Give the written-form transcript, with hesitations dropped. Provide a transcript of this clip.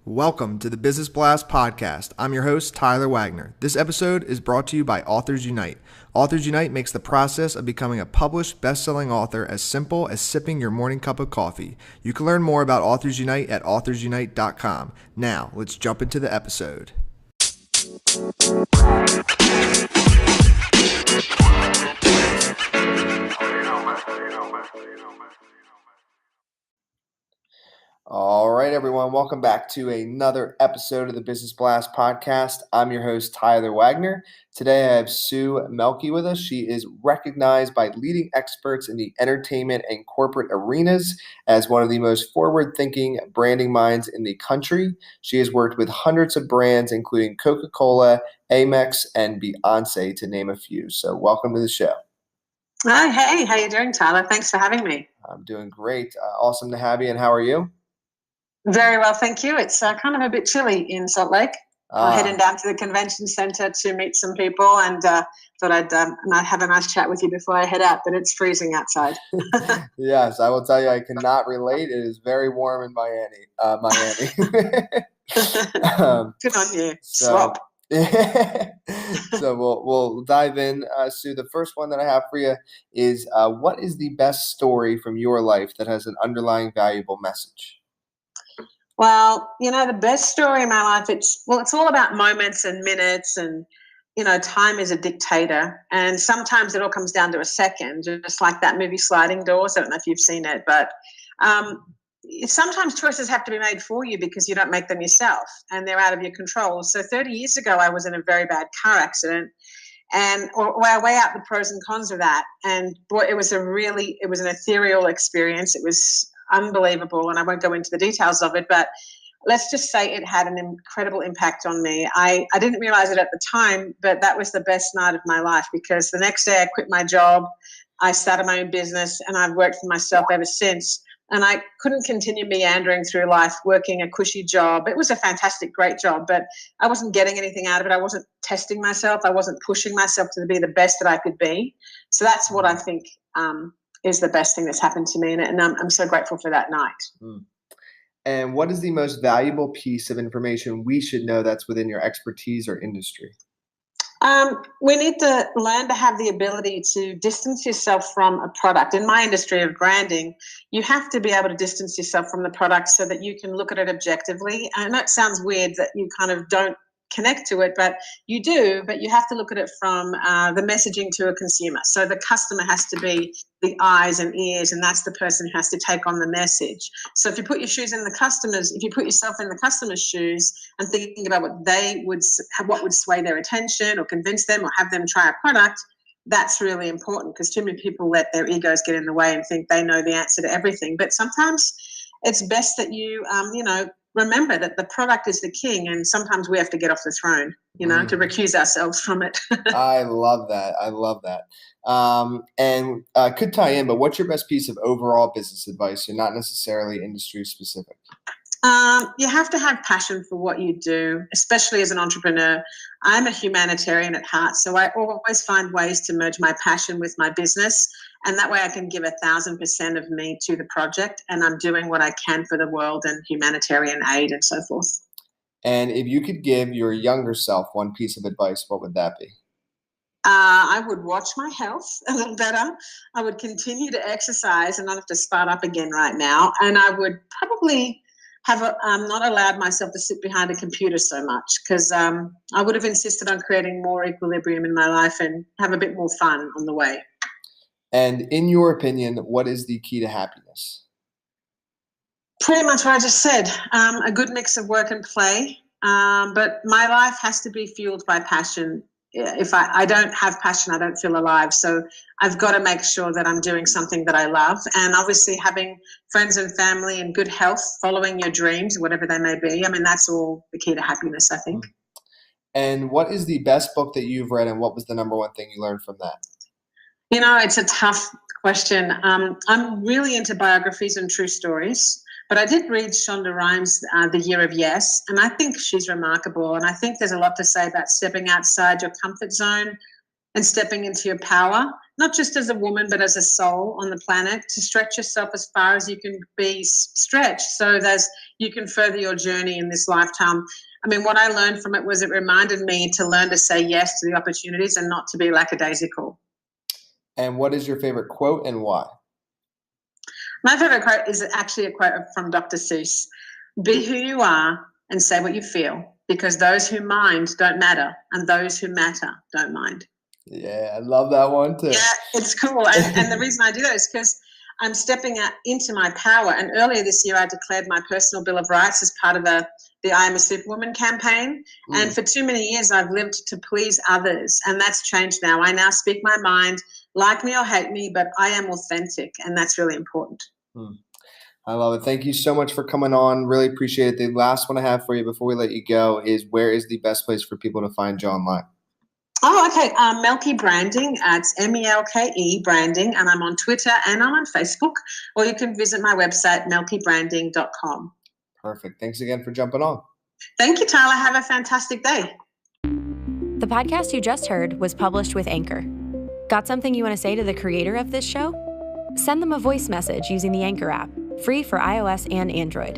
Welcome to the Business Blast podcast. I'm your host, Tyler Wagner. This episode is brought to you by Authors Unite. Authors Unite makes the process of becoming a published, best-selling author as simple as sipping your morning cup of coffee. You can learn more about Authors Unite at authorsunite.com. Now, let's jump into the episode. All right, everyone. Welcome back to another episode of the Business Blast podcast. I'm your host, Tyler Wagner. Today, I have Sue Melke with us. She is recognized by leading experts in the entertainment and corporate arenas as one of the most forward-thinking branding minds in the country. She has worked with hundreds of brands, including Coca Cola, AMEX, and Beyonce, to name a few. So welcome to the show. Oh, hey, how you doing, Tyler? Thanks for having me. I'm doing great. Awesome to have you. And how are you? Very well, thank you. It's kind of a bit chilly in Salt Lake. I'm heading down to the convention center to meet some people, and thought I'd have a nice chat with you before I head out, but it's freezing outside. Yes, I will tell you, I cannot relate. It is very warm in Miami. Good on you. So, Swap. So we'll dive in. Sue, the first one that I have for you is, what is the best story from your life that has an underlying valuable message? Well, the best story in my life, it's all about moments and minutes, and, time is a dictator. And sometimes it all comes down to a second, just like that movie Sliding Doors. I don't know if you've seen it, but sometimes choices have to be made for you because you don't make them yourself and they're out of your control. So 30 years ago, I was in a very bad car accident, and I weigh out the pros and cons of that. And boy, it was an ethereal experience. It was unbelievable, and I won't go into the details of it, but let's just say it had an incredible impact on me. I didn't realize it at the time, but that was the best night of my life, because the next day I quit my job, I started my own business, and I've worked for myself ever since. And I couldn't continue meandering through life working a cushy job. It was a fantastic, great job, but I wasn't getting anything out of it. I wasn't testing myself. I wasn't pushing myself to be the best that I could be. So that's what I think is the best thing that's happened to me. And I'm so grateful for that night. Mm. And what is the most valuable piece of information we should know that's within your expertise or industry? We need to learn to have the ability to distance yourself from a product. In my industry of branding, you have to be able to distance yourself from the product so that you can look at it objectively. I know it sounds weird that you kind of don't connect to it, but you do. But you have to look at it from the messaging to a consumer. So the customer has to be the eyes and ears, and that's the person who has to take on the message. So if you put yourself in the customer's shoes and thinking about what would sway their attention or convince them or have them try a product, that's really important, because too many people let their egos get in the way and think they know the answer to everything. But sometimes it's best that you, remember that the product is the king, and sometimes we have to get off the throne, to recuse ourselves from it. I love that. And could tie in, but what's your best piece of overall business advice? You're not necessarily industry specific. You have to have passion for what you do, especially as an entrepreneur. I'm a humanitarian at heart, so I always find ways to merge my passion with my business, and that way I can give 1,000% of me to the project, and I'm doing what I can for the world and humanitarian aid and so forth. And if you could give your younger self one piece of advice, what would that be? I would watch my health a little better. I would continue to exercise and not have to start up again right now, and I would probably have not allowed myself to sit behind a computer so much, because I would have insisted on creating more equilibrium in my life and have a bit more fun on the way. And in your opinion, what is the key to happiness? Pretty much what I just said, a good mix of work and play, but my life has to be fueled by passion. If I don't have passion, I don't feel alive. So I've got to make sure that I'm doing something that I love. And obviously having friends and family and good health, following your dreams, whatever they may be. I mean, that's all the key to happiness, I think. And what is the best book that you've read, and what was the number one thing you learned from that? It's a tough question. I'm really into biographies and true stories. But I did read Shonda Rhimes' The Year of Yes, and I think she's remarkable. And I think there's a lot to say about stepping outside your comfort zone and stepping into your power, not just as a woman, but as a soul on the planet, to stretch yourself as far as you can be stretched so that you can further your journey in this lifetime. I mean, what I learned from it was it reminded me to learn to say yes to the opportunities and not to be lackadaisical. And what is your favorite quote and why? My favorite quote is actually a quote from Dr. Seuss. Be who you are and say what you feel, because those who mind don't matter and those who matter don't mind. Yeah, I love that one too. Yeah, it's cool. And the reason I do that is because I'm stepping out into my power. And earlier this year, I declared my personal Bill of Rights as part of the I Am a Superwoman campaign. And for too many years, I've lived to please others. And that's changed now. I now speak my mind, like me or hate me, but I am authentic. And that's really important. I love it. Thank you so much for coming on. Really appreciate it. The last one I have for you before we let you go is, where is the best place for people to find you online? Oh, okay. Melke Branding. It's MELKE Branding. And I'm on Twitter and I'm on Facebook. Or you can visit my website, melkebranding.com. Perfect. Thanks again for jumping on. Thank you, Tyler. Have a fantastic day. The podcast you just heard was published with Anchor. Got something you want to say to the creator of this show? Send them a voice message using the Anchor app, free for iOS and Android.